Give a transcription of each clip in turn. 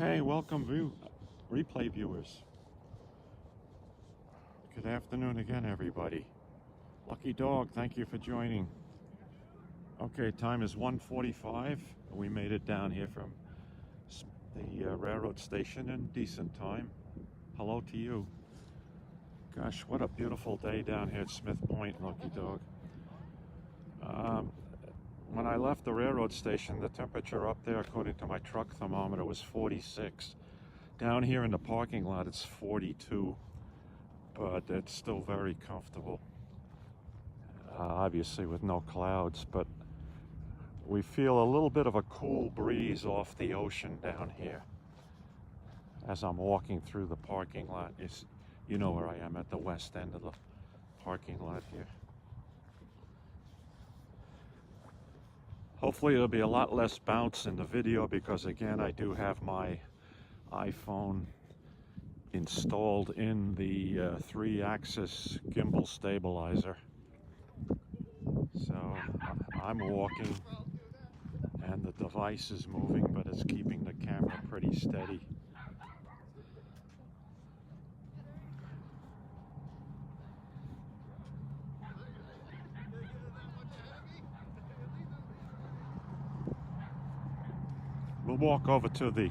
Okay, welcome replay viewers. Good afternoon again, everybody. Lucky Dog, thank you for joining. Okay, time is 1:45. We made it down here from the railroad station in decent time. Hello to you. Gosh, what a beautiful day down here at Smith Point, Lucky Dog. When I left the railroad station, the temperature up there, according to my truck thermometer, was 46. Down here in the parking lot, it's 42, but it's still very comfortable. Obviously with no clouds, but we feel a little bit of a cool breeze off the ocean down here. As I'm walking through the parking lot, you know where I am, at the west end of the parking lot here. Hopefully there'll be a lot less bounce in the video because, again, I do have my iPhone installed in the 3-axis gimbal stabilizer. So I'm walking and the device is moving, but it's keeping the camera pretty steady. We'll walk over to the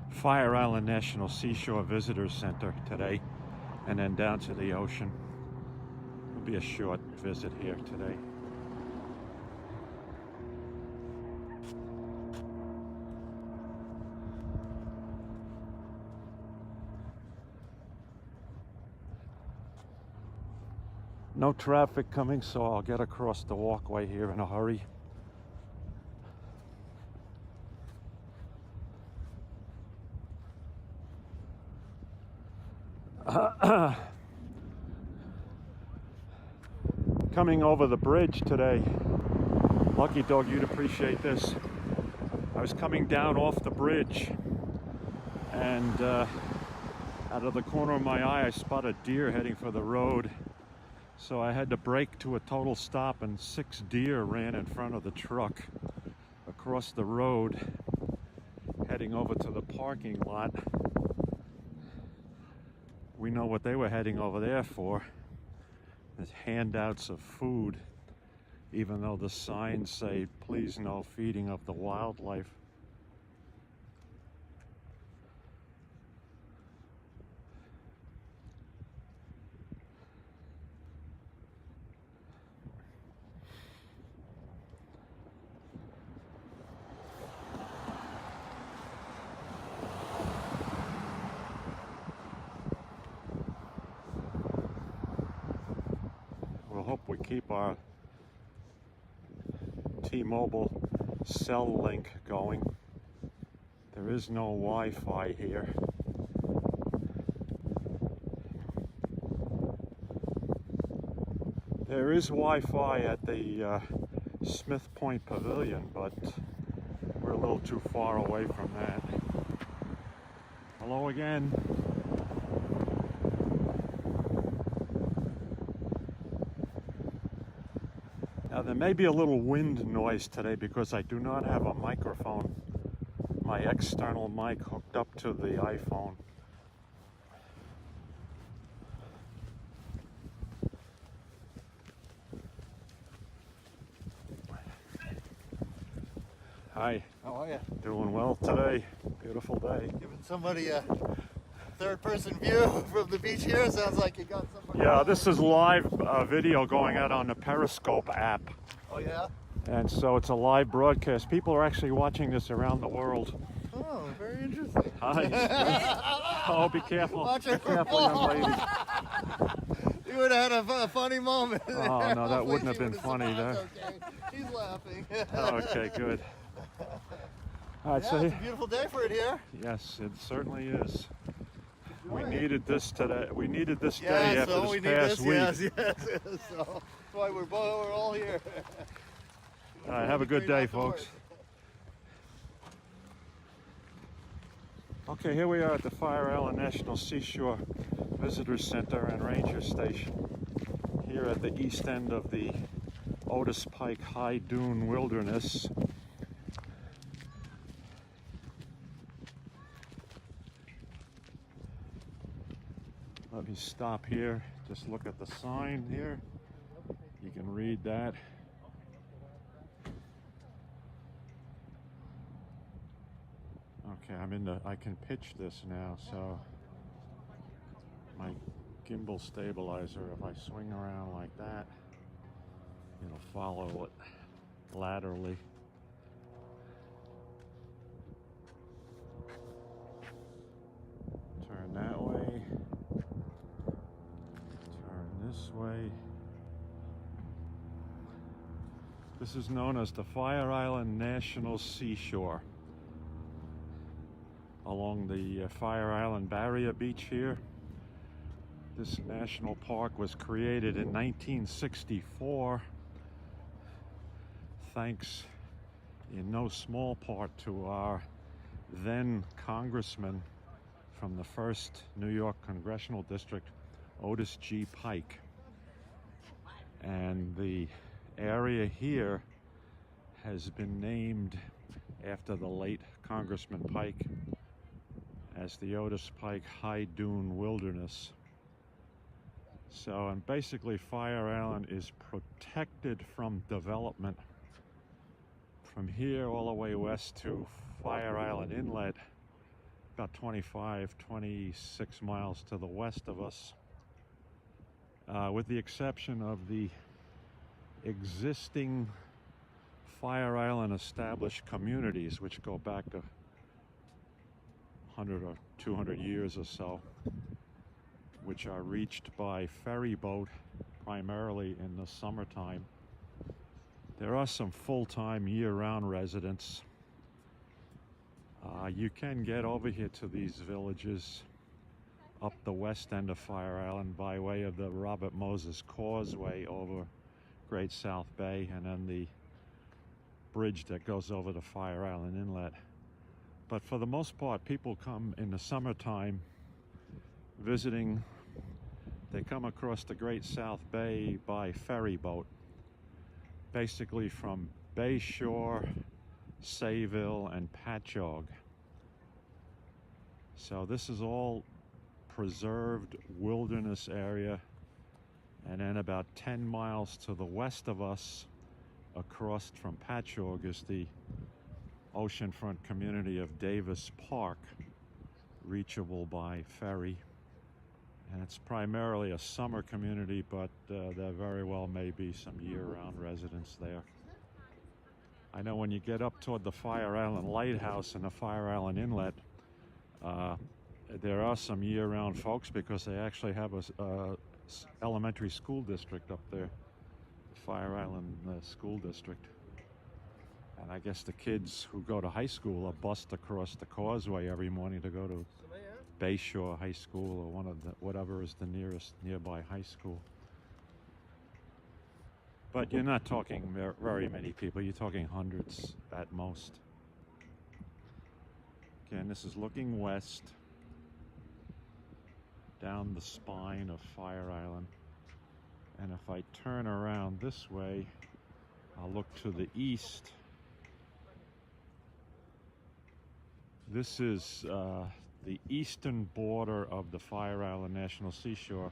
Fire Island National Seashore Visitor Center today and then down to the ocean. It'll be a short visit here today. No traffic coming, so I'll get across the walkway here in a hurry. Coming over the bridge today, Lucky Dog, you'd appreciate this. I was coming down off the bridge and out of the corner of my eye I spotted a deer heading for the road, so I had to brake to a total stop and 6 deer ran in front of the truck across the road heading over to the parking lot. We know what they were heading over there for. There's handouts of food, even though the signs say, please no feeding of the wildlife. Hope we keep our T-Mobile cell link going. There is no Wi-Fi here. There is Wi-Fi at the Smith Point Pavilion, but we're a little too far away from that. Hello again. Now, there may be a little wind noise today because I do not have a microphone, my external mic hooked up to the iPhone. Hi. How are you? Doing well today. Beautiful day. Giving somebody a third-person view from the beach here. Sounds like you got somebody. Yeah, this is live video going out on the Periscope app. Oh, yeah? And so it's a live broadcast. People are actually watching this around the world. Oh, very interesting. Hi. Oh, be careful. Watch Be her careful, young lady. You would have had a funny moment. Oh, no, that wouldn't have been funny. Okay. She's laughing. Okay, good. All right, Yeah, so it's a beautiful day for it here. yes, it certainly is. We needed this today. We needed this day Yeah, after so we this need past this. week. Yes. So that's why we're all here. All right, have a good day, folks. Okay, here we are at the Fire Island National Seashore Visitor Center and Ranger Station, here at the east end of the Otis Pike High Dune Wilderness. you stop here, just look at the sign here. You can read that. Okay, I can pitch this now, so my gimbal stabilizer, if I swing around like that, it'll follow it laterally. Turn that way. Turn this way. This is known as the Fire Island National Seashore. Along the Fire Island Barrier Beach here. This national park was created in 1964, thanks in no small part to our then congressman from the 1st New York Congressional District, Otis G. Pike. And the area here has been named after the late Congressman Pike as the Otis Pike High Dune Wilderness. So, and basically Fire Island is protected from development from here all the way west to Fire Island Inlet, about 26 miles to the west of us, with the exception of the existing Fire Island established communities, which go back a 100 or 200 years or so, which are reached by ferry boat primarily in the summertime. There are some full-time year-round residents. You can get over here to these villages up the west end of Fire Island by way of the Robert Moses Causeway over Great South Bay, and then the bridge that goes over the Fire Island Inlet. But for the most part, people come in the summertime visiting. They come across the Great South Bay by ferry boat, basically from Bayshore, Sayville, and Patchogue. So this is all preserved wilderness area, and then about 10 miles to the west of us, across from Patchogue, is the oceanfront community of Davis Park, reachable by ferry. And it's primarily a summer community, but there very well may be some year-round residents there. I know when you get up toward the Fire Island Lighthouse and the Fire Island Inlet, there are some year-round folks because they actually have a elementary school district up there, the Fire Island School District. And I guess the kids who go to high school are bused across the causeway every morning to go to Bayshore High School or whatever is the nearest nearby high school. But you're not talking very many people. You're talking hundreds at most. Again, this is looking west down the spine of Fire Island. And if I turn around this way, I'll look to the east. This is the eastern border of the Fire Island National Seashore,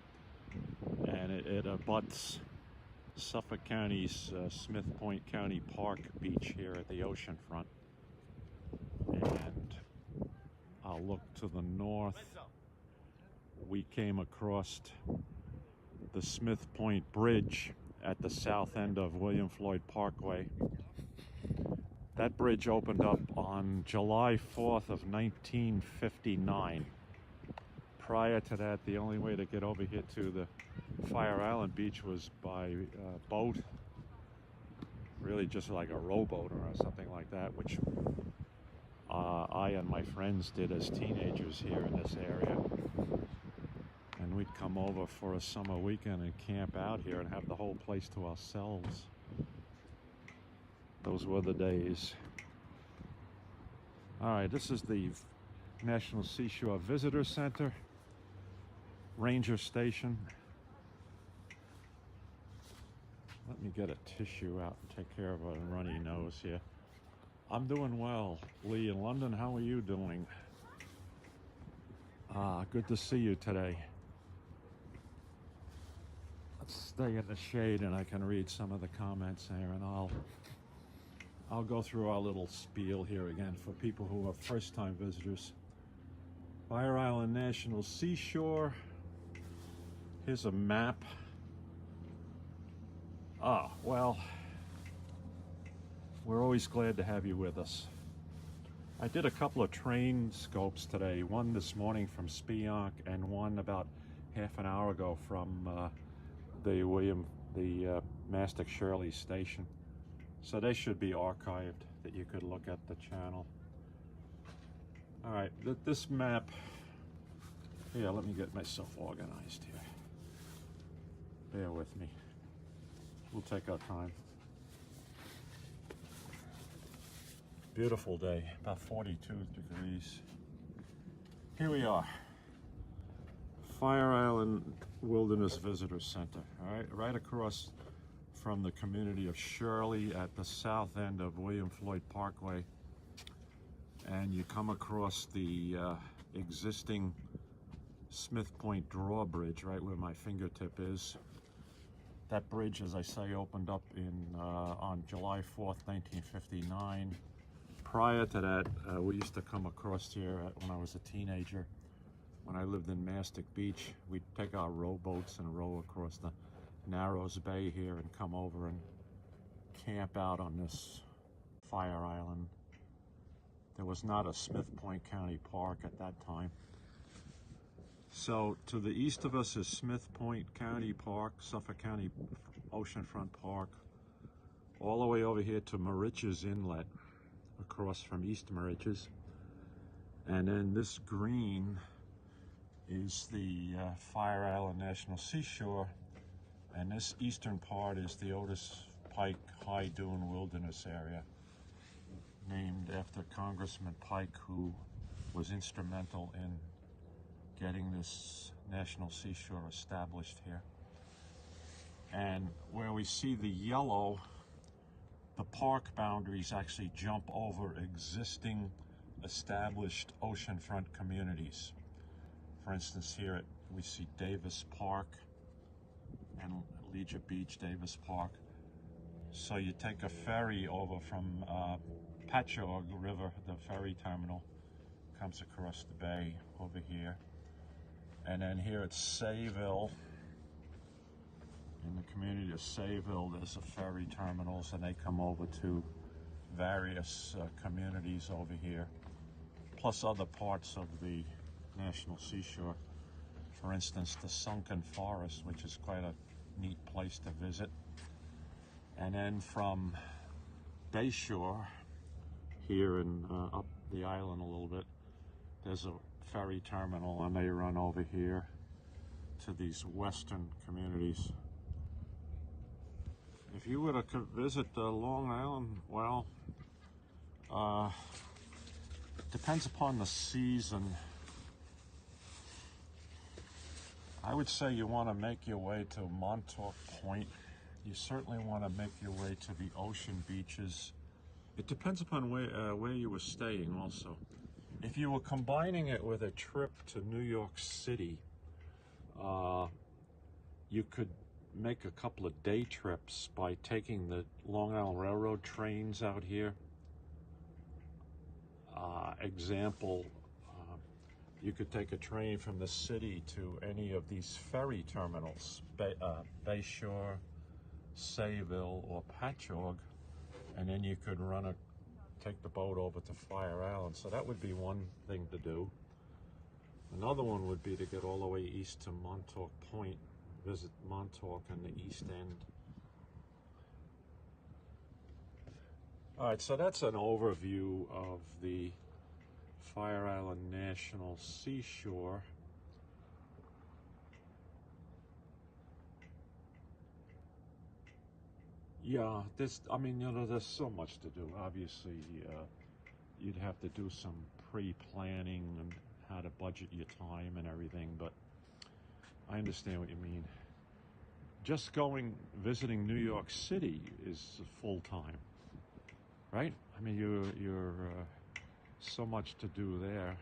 and it abuts Suffolk County's Smith Point County Park Beach here at the ocean front. And I'll look to the north. We came across the Smith Point Bridge at the south end of William Floyd Parkway. That bridge opened up on July 4th of 1959. Prior to that, the only way to get over here to the Fire Island Beach was by boat, really just like a rowboat or something like that, which I and my friends did as teenagers here in this area. And we'd come over for a summer weekend and camp out here and have the whole place to ourselves. Those were the days. All right, this is the National Seashore Visitor Center, Ranger Station. Let me get a tissue out and take care of a runny nose here. I'm doing well. Lee in London, how are you doing? Good to see you today. Let's stay in the shade and I can read some of the comments here, and I'll go through our little spiel here again for people who are first-time visitors. Fire Island National Seashore. Here's a map. Ah, well, we're always glad to have you with us. I did a couple of train scopes today, one this morning from Spionk and one about half an hour ago from the Mastic Shirley station. So they should be archived that you could look at the channel. All right, this map, yeah, let me get myself organized here. Bear with me. We'll take our time. Beautiful day, about 42 degrees. Here we are. Fire Island Wilderness Visitor Center, all right, right across from the community of Shirley at the south end of William Floyd Parkway. And you come across the existing Smith Point drawbridge right where my fingertip is. That bridge, as I say, opened up on July 4th, 1959. Prior to that, we used to come across here when I was a teenager. When I lived in Mastic Beach, we'd take our rowboats and row across the Narrows Bay here and come over and camp out on this fire island. There was not a Smith Point County Park at that time. So to the east of us is Smith Point County Park, Suffolk County Oceanfront Park, all the way over here to Moriches Inlet, across from East Moriches. And then this green is the Fire Island National Seashore, and this eastern part is the Otis Pike High Dune Wilderness Area, named after Congressman Pike, who was instrumental in getting this National Seashore established here. And where we see the yellow, the park boundaries actually jump over existing established oceanfront communities. For instance, here we see Davis Park and Leisure Beach, Davis Park. So you take a ferry over from Patchogue River, the ferry terminal comes across the bay over here. And then here at Sayville, in the community of Sayville, there's a ferry terminals, and they come over to various communities over here, plus other parts of the National Seashore. For instance, the Sunken Forest, which is quite a neat place to visit. And then from Bayshore, here and up the island a little bit, there's a ferry terminal, and they run over here to these western communities. If you were to visit Long Island, well, depends upon the season. I would say you want to make your way to Montauk Point. You certainly want to make your way to the ocean beaches. It depends upon where you were staying also. If you were combining it with a trip to New York City, you could make a couple of day trips by taking the Long Island Railroad trains out here. Example, you could take a train from the city to any of these ferry terminals, Bayshore, Sayville, or Patchogue, and then you could take the boat over to Fire Island. So that would be one thing to do. Another one would be to get all the way east to Montauk Point, visit Montauk and the East End. All right, so that's an overview of the Fire Island National Seashore. Yeah, there's so much to do. Obviously, you'd have to do some pre-planning and how to budget your time and everything, but I understand what you mean. Just visiting New York City is full-time, right? I mean, you're so much to do there.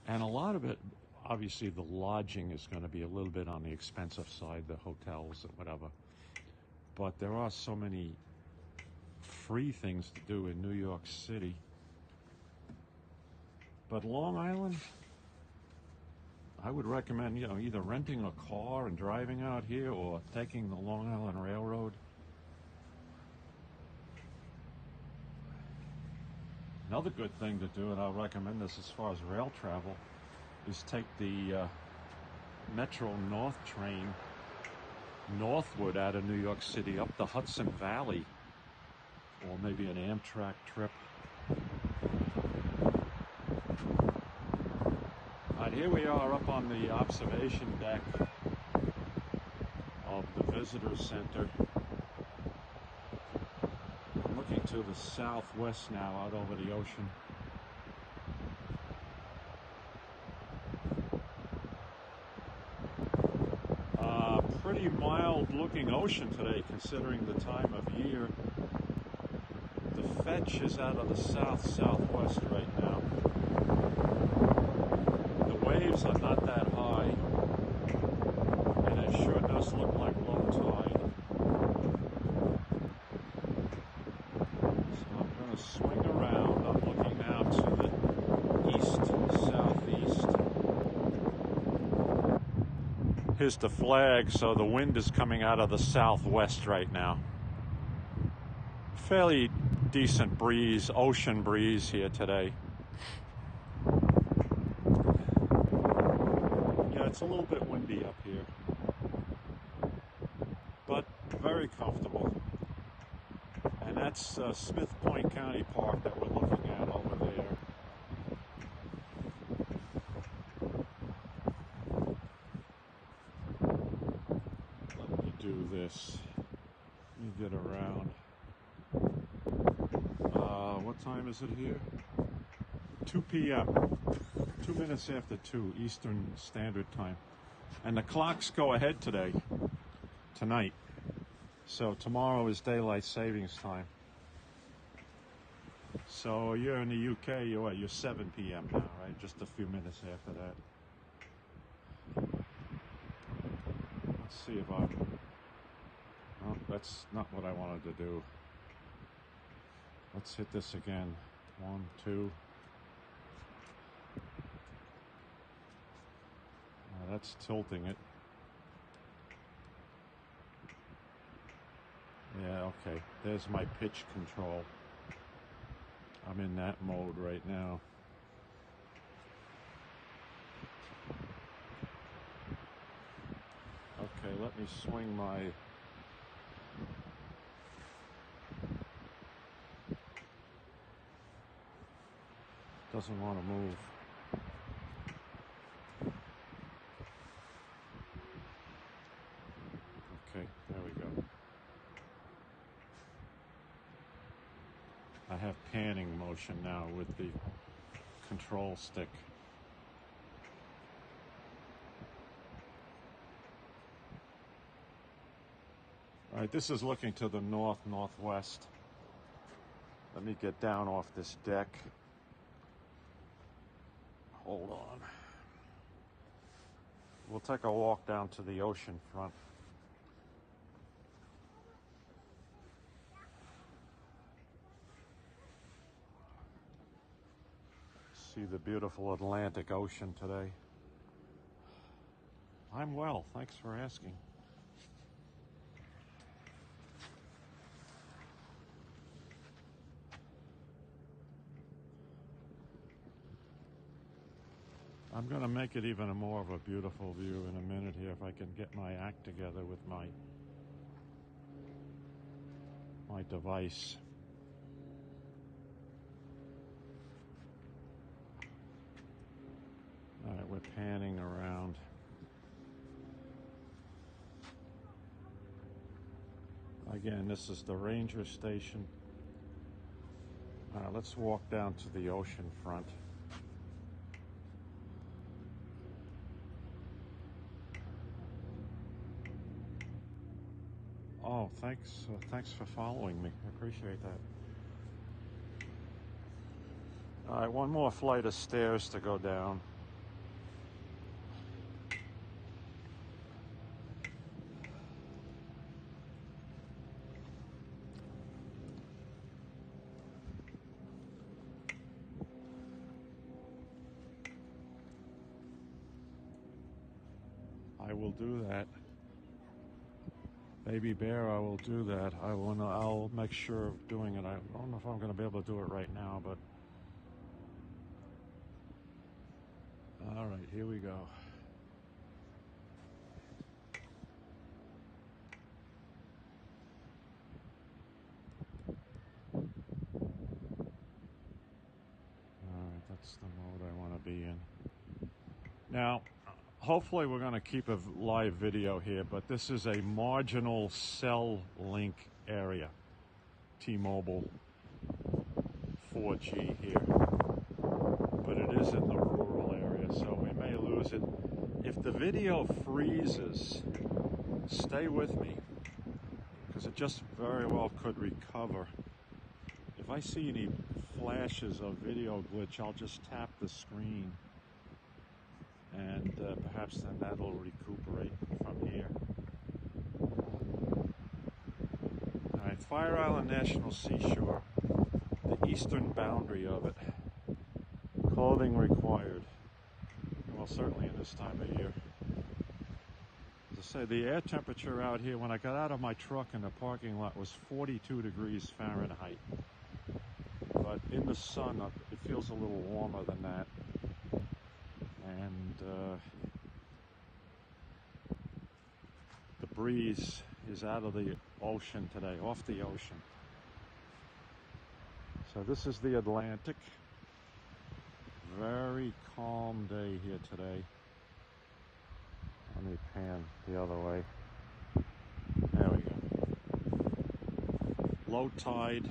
And a lot of it, Obviously, the lodging is going to be a little bit on the expensive side, the hotels or whatever. But there are so many free things to do in New York City. But Long Island, I would recommend, either renting a car and driving out here or taking the Long Island Railroad. Another good thing to do, and I'll recommend this as far as rail travel, is take the Metro North train northward out of New York City up the Hudson Valley, or maybe an Amtrak trip. All right, here we are up on the observation deck of the visitor center. I'm looking to the southwest now, out over the ocean. Pretty mild looking ocean today considering the time of year. The fetch is out of the southwest right now. The waves are not that high, and it sure does look like low tide. So I'm going to swing around. I'm looking now to the east-southeast. Here's the flag, so the wind is coming out of the southwest right now. Fairly decent breeze, ocean breeze here today. Yeah, it's a little bit windy up here, but very comfortable. And that's Smith Point County Park that we're looking at over there. Do this. Let me get around. What time is it here? 2 p.m. 2 minutes after 2 Eastern Standard Time. And the clocks go ahead tonight. So tomorrow is daylight savings time. So you're in the UK, you're 7 p.m. now, right? Just a few minutes after that. Let's see if I... Oh, that's not what I wanted to do. Let's hit this again. 1, 2. That's tilting it. Yeah, okay. There's my pitch control. I'm in that mode right now. Okay, let me swing my... Doesn't want to move. Okay, there we go. I have panning motion now with the control stick. All right, this is looking to the northwest. Let me get down off this deck. Hold on. We'll take a walk down to the ocean front. See the beautiful Atlantic Ocean today. I'm well, thanks for asking. I'm going to make it even more of a beautiful view in a minute here if I can get my act together with my device. All right, we're panning around. Again, this is the ranger station. Let's walk down to the ocean front. Oh, thanks for following me. I appreciate that. All right, one more flight of stairs to go down. I will do that. Baby bear, I will do that. I'll make sure of doing it. I don't know if I'm going to be able to do it right now, but all right, here we go. That's the mode I want to be in. Now, hopefully we're going to keep a live video here, but this is a marginal cell link area. T-Mobile 4G here. But it is in the rural area, so we may lose it. If the video freezes, stay with me, because it just very well could recover. If I see any flashes of video glitch, I'll just tap the screen, and perhaps then that'll recuperate from here. All right, Fire Island National Seashore, the eastern boundary of it. Clothing required. Well, certainly in this time of year. As I say, the air temperature out here when I got out of my truck in the parking lot was 42 degrees Fahrenheit. But in the sun, it feels a little warmer than that. And the breeze is out of the ocean today, off the ocean. So this is the Atlantic. Very calm day here today. Let me pan the other way. There we go. Low tide.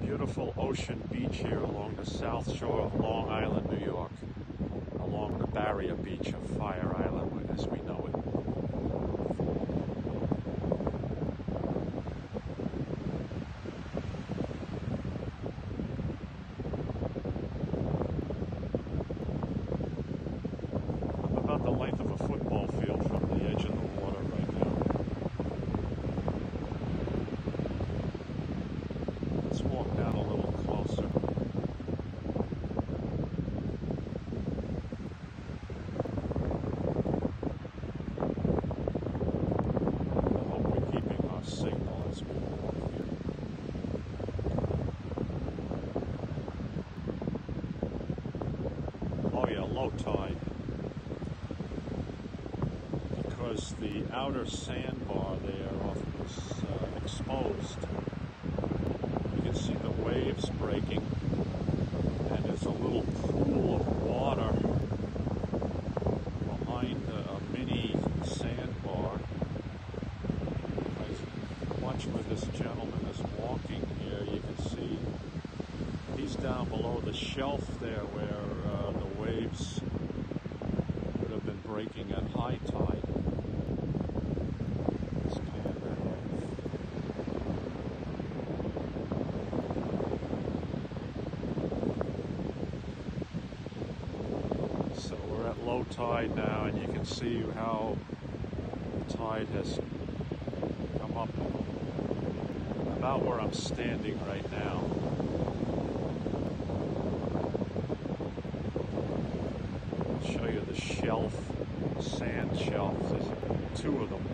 Beautiful ocean beach here along the south shore of Long Island, New York, along the barrier beach of Fire Island, as we know it. I'm about the length of a football field from the edge of the water right now. Let's walk down a little closer. I hope we're keeping our signal as we walk here. Oh yeah, low tide. Because the outer sandbar there was exposed. You can see the waves breaking, and there's a little pool of water behind a mini sandbar. If I watch where this gentleman is walking here, you can see he's down below the shelf there where the waves would have been breaking at high tide. Let's pan that way. So we're at low tide now, and you can see how the tide has come up about where I'm standing right now. I'll show you the shelf, sand shelf. There's two of them.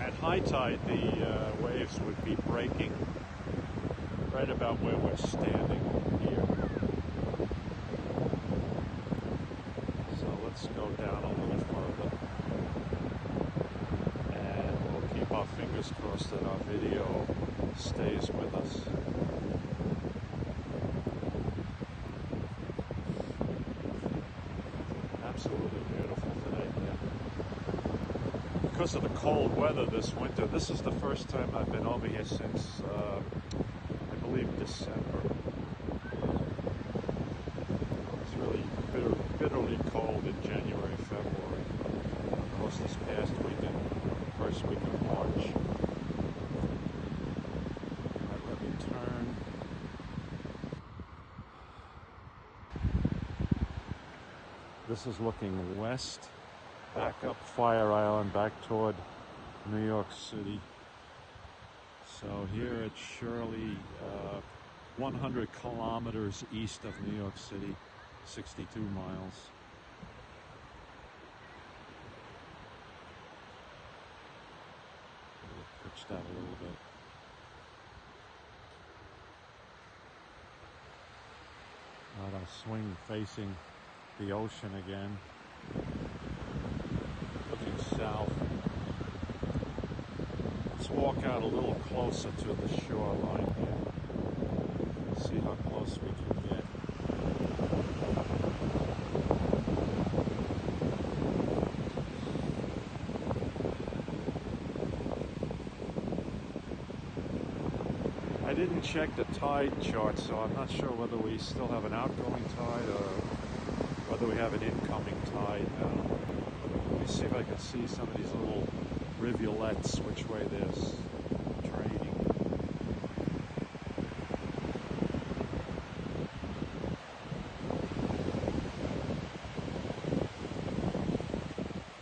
At high tide, the waves would be breaking right about where we're standing here. So let's go down a little further, and we'll keep our fingers crossed that our video stays with us. Absolutely beautiful today here. Because of the cold weather this winter, this is the first time I've been over here since, I believe, December. It's really bitterly cold in January, February. Of course, this past weekend, first week of March. All right, let me turn. This is looking west, back up Fire Island, back toward New York City. So here it's Shirley, 100 kilometers east of New York City, 62 miles. Pitch that a little bit. Got a swing facing the ocean again, looking south. Let's walk out a little closer to the shoreline here, see how close we can get. I didn't check the tide chart, so I'm not sure whether we still have an outgoing tide or whether we have an incoming tide now. Let me see if I can see some of these little rivulets, which way there's draining.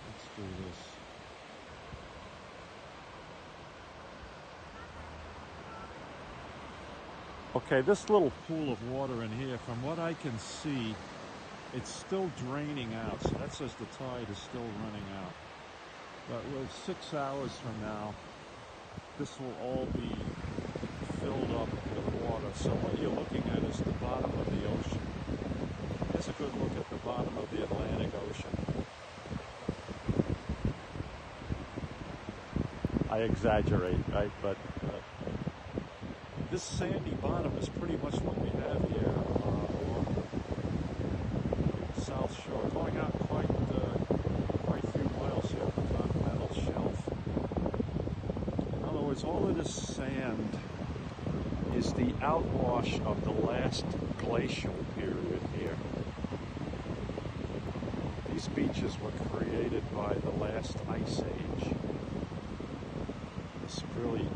Let's do this. Okay, this little pool of water in here, from what I can see, it's still draining out, so that says the tide is still running out. But with 6 hours from now, this will all be filled up with water. So what you're looking at is the bottom of the ocean. Here's a good look at the bottom of the Atlantic Ocean. I exaggerate, right? But this sandy bottom is pretty much what we have here along the South Shore, going out quite a few miles here up the continental shelf. In other words, all of this sand is the outwash of the last glacial period here. These beaches were created by the last ice age. This really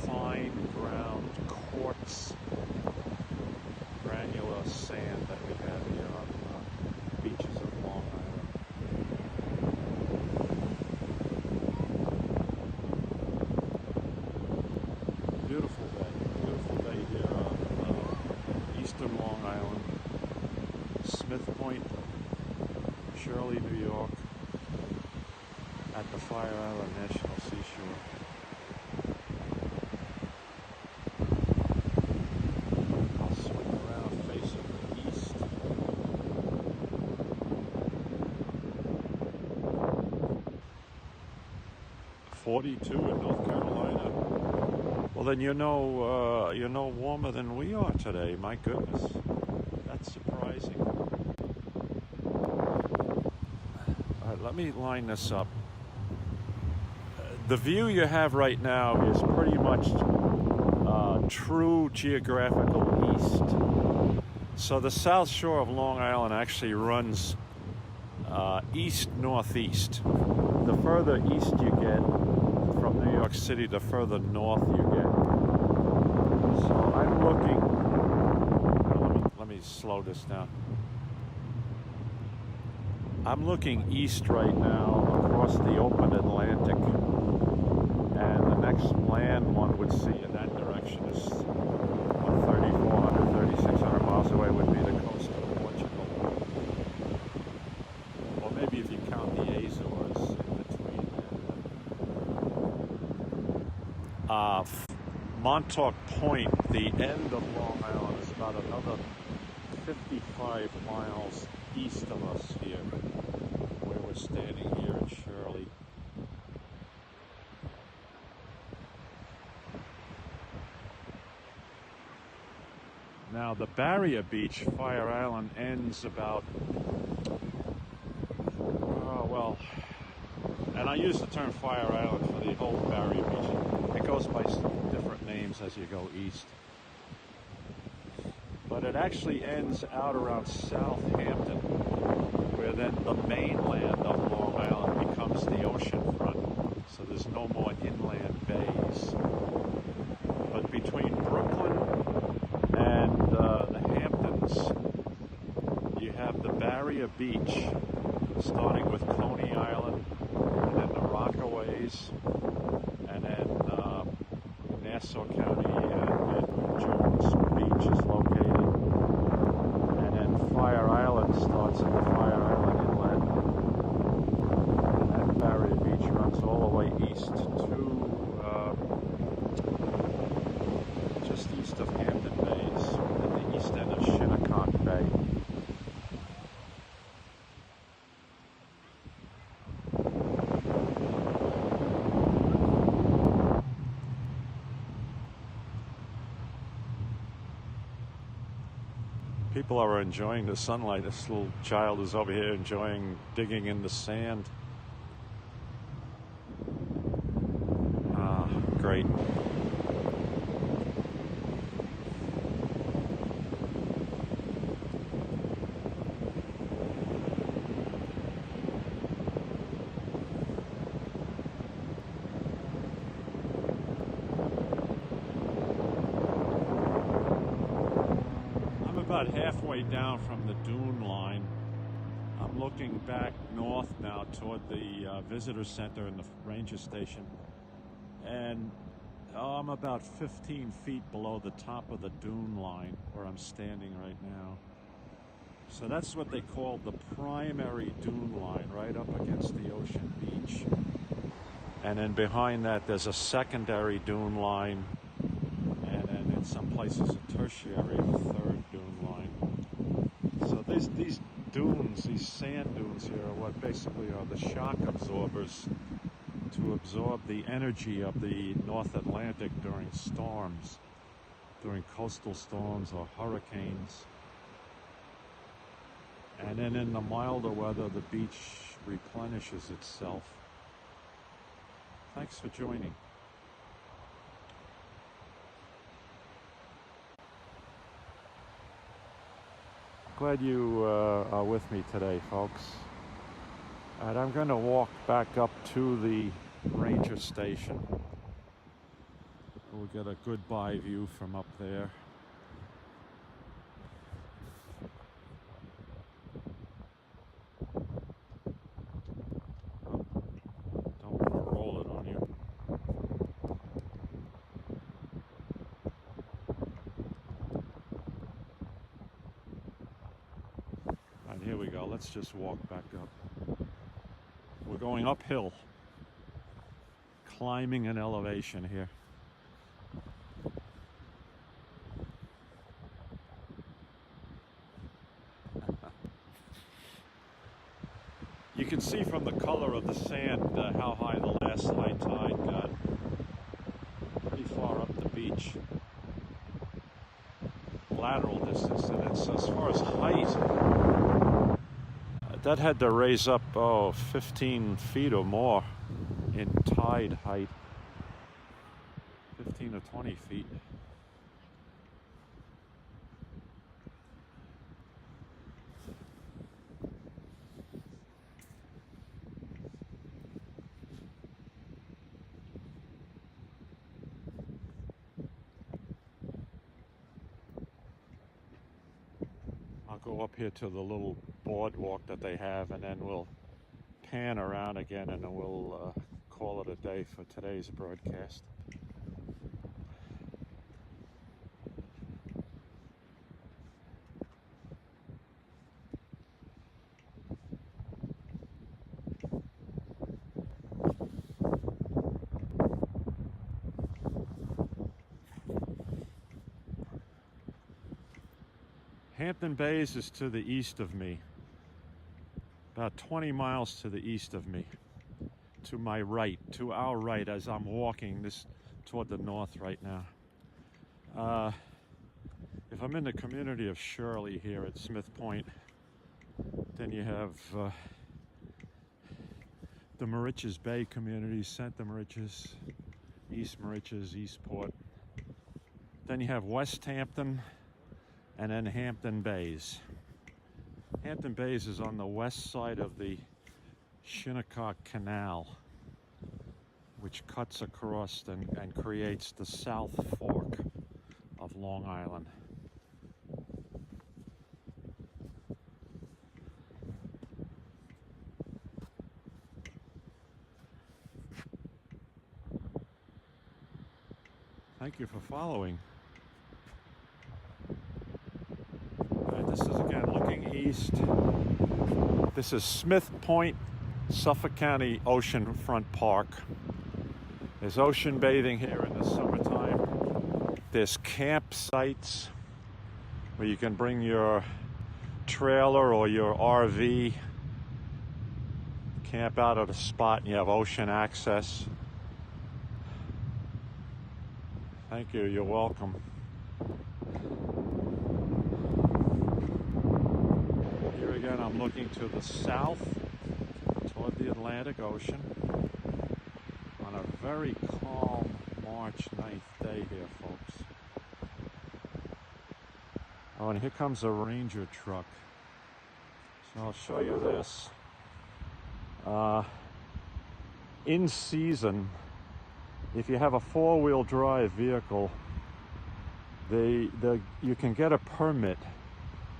fine ground quartz granular sand that we have here on the beaches of Long Island. Beautiful day here on eastern Long Island, Smith Point, Shirley, New York, at the Fire Island National Seashore. I'll swing around facing the east. .42 in North Carolina. Well, then you're no warmer than we are today. My goodness, that's surprising. All right, let me line this up. The view you have right now is pretty much true geographical east. So the South Shore of Long Island actually runs east-northeast. The further east you get from New York City, the further north you get. So I'm looking, let me slow this down. I'm looking east right now across the open Atlantic, and the next land one would see in that direction is 3,400, 3,600 miles away would be the coast of Portugal. Or maybe if you count the Azores in between there. Montauk Point, the end of Long Island, is about another 55 miles east of us here, where we're standing here in Shirley. Now the barrier beach, Fire Island, ends about, and I use the term Fire Island for the whole barrier beach. It goes by different names as you go east. But it actually ends out around Southampton, where then the mainland of Long Island becomes the ocean front. So there's no more inland bays. But between Brooklyn and the Hamptons, you have the barrier beach, fairly east to just east of Hampton Bays, at the east end of Shinnecock Bay. People are enjoying the sunlight. This little child is over here enjoying digging in the sand. Ah, great. About halfway down from the dune line. I'm looking back north now toward the visitor center and the ranger station, and I'm about 15 feet below the top of the dune line where I'm standing right now. So that's what they call the primary dune line, right up against the ocean beach. And then behind that there's a secondary dune line, and then in some places a tertiary, a third dune line. So these dunes, these sand dunes here, are what basically are the shock absorbers to absorb the energy of the North Atlantic during storms, during coastal storms or hurricanes. And then in the milder weather, the beach replenishes itself. Thanks for joining. Glad you are with me today, folks. And I'm going to walk back up to the ranger station. We'll get a goodbye view from up there. Oh, don't want to roll it on you. And here we go. Let's just walk back up. We're going uphill, climbing an elevation here. You can see from the color of the sand how high the last high tide got. Pretty far up the beach. Lateral distance, and it's as far as height. That had to raise up 15 feet or more in tide height. 15 to 20 feet. I'll go up here to the little boardwalk that they have, and then we'll pan around again, and then we'll call it a day for today's broadcast. Hampton Bays is to the east of me, about 20 miles to the east of me, to my right, to our right, as I'm walking this toward the north right now. If I'm in the community of Shirley here at Smith Point, then you have the Moriches Bay communities, Center Moriches, East Moriches, Eastport. Then you have West Hampton, and then Hampton Bays. Hampton Bays is on the west side of the Shinnecock Canal, which cuts across and creates the South Fork of Long Island. Thank you for following. This is again looking east. This is Smith Point Suffolk County Oceanfront Park. There's ocean bathing here in the summertime. There's campsites where you can bring your trailer or your RV, camp out at a spot, and you have ocean access. Thank you, you're welcome. Here again, I'm looking to the south toward the Atlantic Ocean on a very calm March 9th day here, folks. Oh, and here comes a Ranger truck. So I'll show you this. In season, if you have a four-wheel drive vehicle, you can get a permit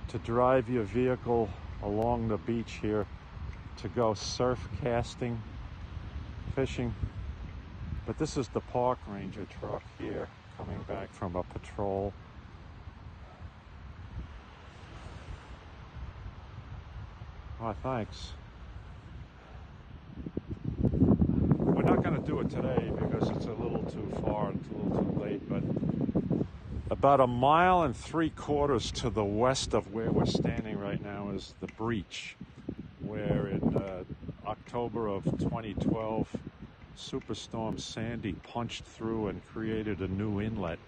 to drive your vehicle along the beach here to go surf casting, fishing. But this is the park ranger truck here coming back from a patrol. Oh, thanks. We're not going to do it today because it's a little too far, it's a little too late, but about 1.75 miles to the west of where we're standing right now is the breach, where in October of 2012, Superstorm Sandy punched through and created a new inlet.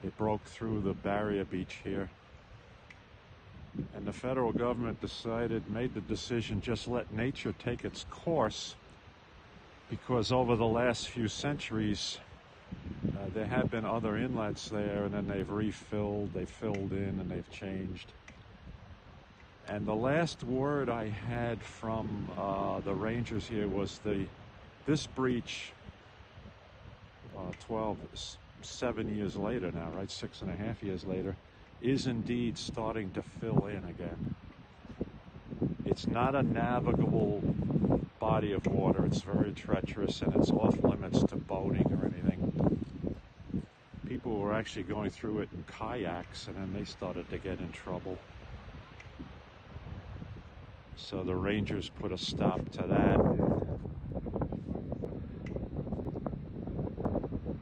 It broke through the barrier beach here. And the federal government made the decision, just let nature take its course, because over the last few centuries, there have been other inlets there, and then they've filled in, and they've changed. And the last word I had from the rangers here was this breach, 7 years later now, right? 6.5 years later, is indeed starting to fill in again. It's not a navigable body of water. It's very treacherous, and it's off limits to boating or anything. People were actually going through it in kayaks, and then they started to get in trouble. So the rangers put a stop to that.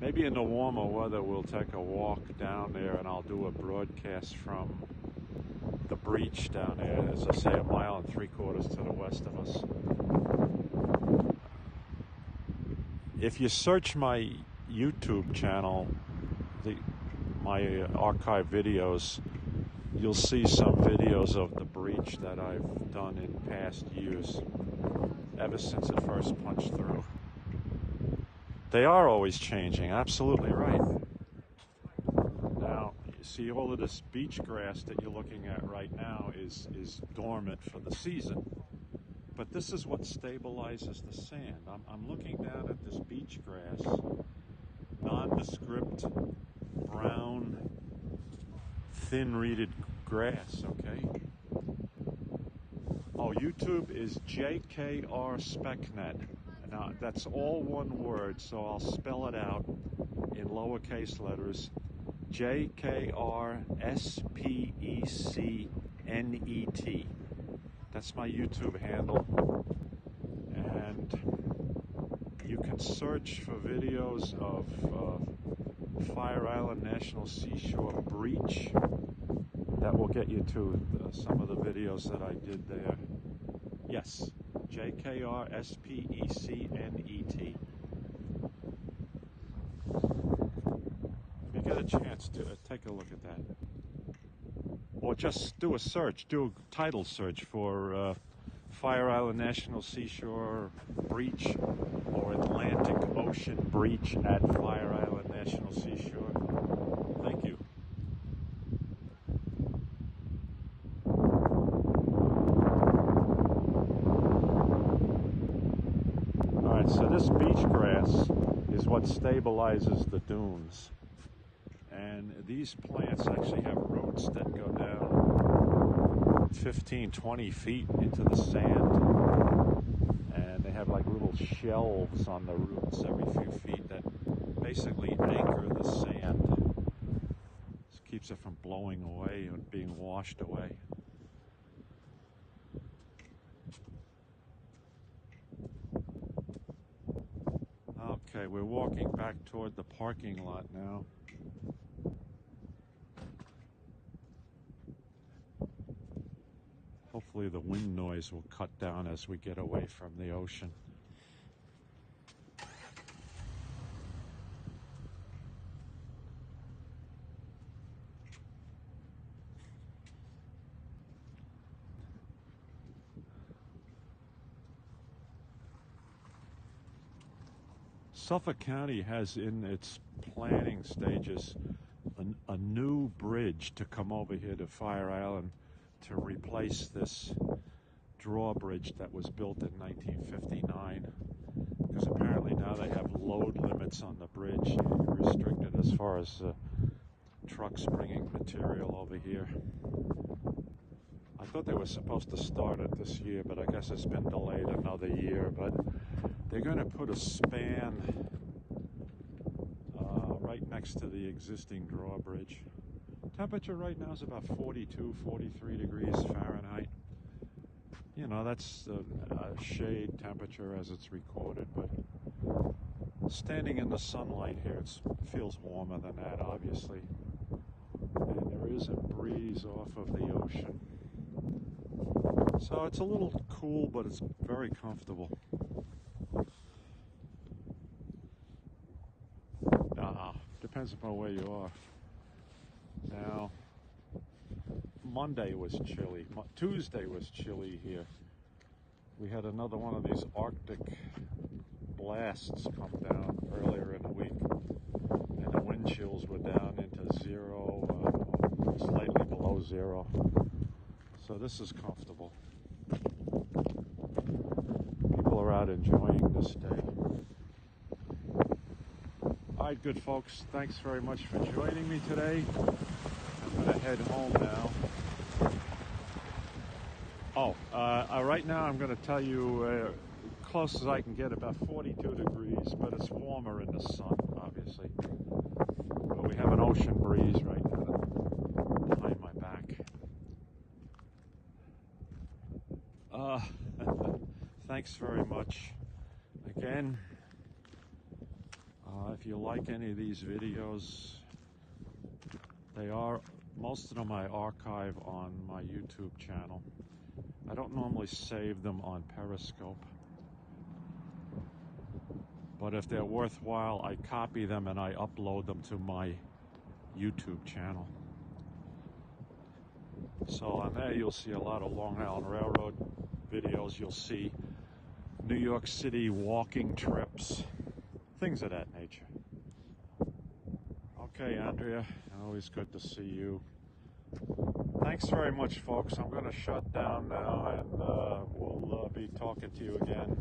Maybe in the warmer weather we'll take a walk down there, and I'll do a broadcast from the breach down there, as I say, 1.75 miles to the west of us. If you search my YouTube channel, my archive videos, you'll see some videos of the breach that I've done in past years, ever since it first punched through. They are always changing, absolutely right. Now, you see all of this beach grass that you're looking at right now is dormant for the season. But this is what stabilizes the sand. I'm looking down at this beach grass, nondescript, brown, thin-reeded grass, okay? Oh, YouTube is JKR SpecNet. Now, that's all one word, so I'll spell it out in lowercase letters. JKR SpecNet. That's my YouTube handle. And you can search for videos of Fire Island National Seashore breach. That will get you to some of the videos that I did there. Yes, JKR SpecNet. If you get a chance to take a look at that. Or just do a search, do a title search for Fire Island National Seashore breach or Atlantic Ocean breach at Fire Island National Seashore. Thank you. Alright, so this beach grass is what stabilizes the dunes. And these plants actually have roots that go down 15, 20 feet into the sand. And they have like little shelves on the roots every few feet that basically anchor the sand. This keeps it from blowing away and being washed away. Okay, we're walking back toward the parking lot now. Hopefully the wind noise will cut down as we get away from the ocean. Suffolk County has in its planning stages a new bridge to come over here to Fire Island to replace this drawbridge that was built in 1959, because apparently now they have load limits on the bridge. You're restricted as far as trucks bringing material over here. I thought they were supposed to start it this year, but I guess it's been delayed another year. But they're going to put a span right next to the existing drawbridge. Temperature right now is about 42, 43 degrees Fahrenheit. You know, that's a shade temperature as it's recorded, but standing in the sunlight here, it feels warmer than that, obviously. And there is a breeze off of the ocean. So it's a little cool, but it's very comfortable. Depends upon where you are. Now, Monday was chilly. Tuesday was chilly here. We had another one of these Arctic blasts come down earlier in the week, and the wind chills were down into zero, slightly below zero. So this is comfortable. People are out enjoying this day. All right, good folks, thanks very much for joining me today. I'm going to head home now. Right now I'm going to tell you close as I can get, about 42 degrees, but it's warmer in the sun, obviously. But we have an ocean breeze right behind my back. Thanks very much. Again, if you like any of these videos, most of them I archive on my YouTube channel. I don't normally save them on Periscope, but if they're worthwhile, I copy them and I upload them to my YouTube channel. So on there you'll see a lot of Long Island Railroad videos. You'll see New York City walking trips, things of that nature. Okay, Andrea, always good to see you. Thanks very much, folks. I'm going to shut down now, and we'll be talking to you again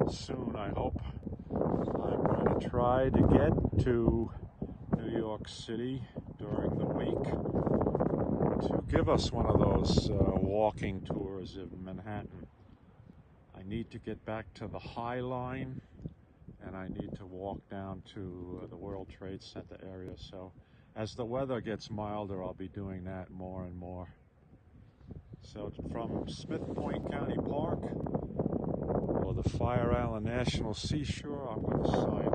soon, I hope. I'm going to try to get to New York City during the week to give us one of those walking tours of Manhattan. I need to get back to the High Line, and I need to walk down to the World Trade Center area. So as the weather gets milder, I'll be doing that more and more. So from Smith Point County Park, or the Fire Island National Seashore, I'm going to sign